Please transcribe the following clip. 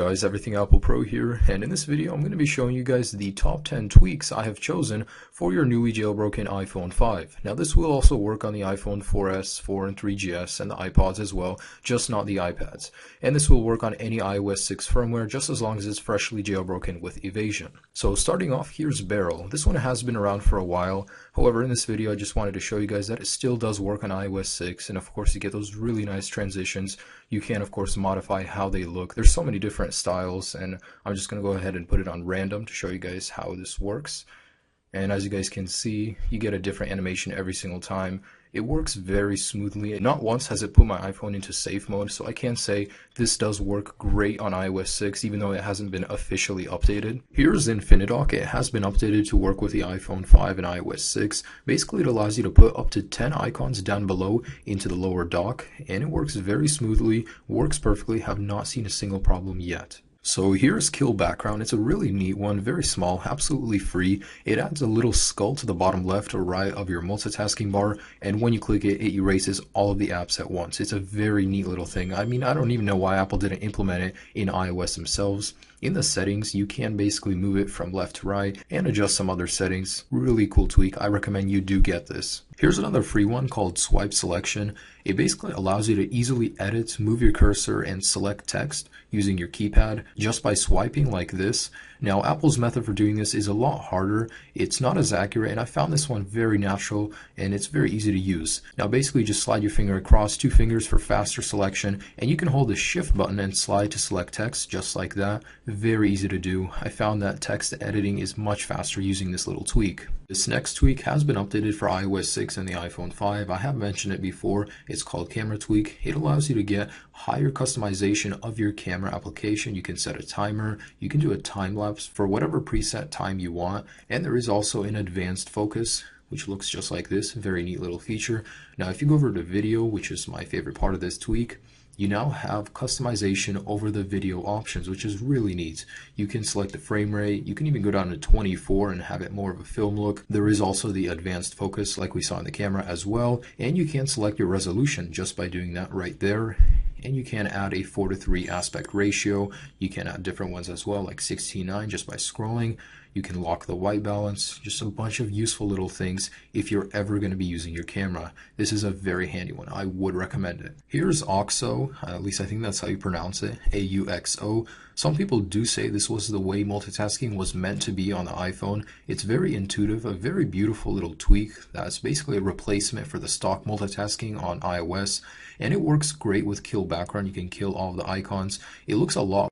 guys, Everything Apple Pro here, and in this video I'm going to be showing you guys the top 10 tweaks I have chosen for your newly jailbroken iPhone 5. Now this will also work on the iPhone 4S, 4 and 3GS, and the iPods as well, just not the iPads. And this will work on any iOS 6 firmware just as long as it's freshly jailbroken with Evasion. So starting off, here's Barrel. This one has been around for a while. However, in this video I just wanted to show you guys that it still does work on iOS 6, and of course you get those really nice transitions. You can of course modify how they look. There's so many different styles, and I'm just going to go ahead and put it on random to show you guys how this works. And as you guys can see, you get a different animation every single time. It works very smoothly. Not once has it put my iPhone into safe mode, so I can say this does work great on iOS 6 even though it hasn't been officially updated. Here's Infinidock. It has been updated to work with the iPhone 5 and iOS 6. Basically it allows you to put up to 10 icons down below into the lower dock, and it works very smoothly, works perfectly, have not seen a single problem yet. So here's KillBackground. It's a really neat one, very small, absolutely free. It adds a little skull to the bottom left or right of your multitasking bar, and when you click it, it erases all of the apps at once. It's a very neat little thing. I mean, I don't even know why Apple didn't implement it in iOS themselves. In the settings, you can basically move it from left to right and adjust some other settings. Really cool tweak. I recommend you do get this. Here's another free one called Swipe Selection. It basically allows you to easily edit, move your cursor, and select text using your keypad just by swiping like this. Now, Apple's method for doing this is a lot harder. It's not as accurate, and I found this one very natural, and it's very easy to use. Now, basically just slide your finger across, 2 fingers for faster selection, and you can hold the shift button and slide to select text just like that. Very easy to do. I found that text editing is much faster using this little tweak. This next tweak has been updated for iOS 6 and the iPhone 5. I have mentioned it before. It's called CameraTweak. It allows you to get higher customization of your camera application. You can set a timer. You can do a time lapse for whatever preset time you want. And there is also an advanced focus, which looks just like this. Very neat little feature. Now, if you go over to video, which is my favorite part of this tweak, you now have customization over the video options, which is really neat. You can select the frame rate. You can even go down to 24 and have it more of a film look. There is also the advanced focus like we saw in the camera as well. And you can select your resolution just by doing that right there. And you can add a 4:3 aspect ratio. You can add different ones as well, like 16:9 just by scrolling. You can lock the white balance, just a bunch of useful little things if you're ever going to be using your camera. This is a very handy one. I would recommend it. Here's Auxo, at least I think that's how you pronounce it, AUXO. Some people do say this was the way multitasking was meant to be on the iPhone. It's very intuitive, a very beautiful little tweak that's basically a replacement for the stock multitasking on iOS, and it works great with KillBackground. You can kill all of the icons. It looks a lot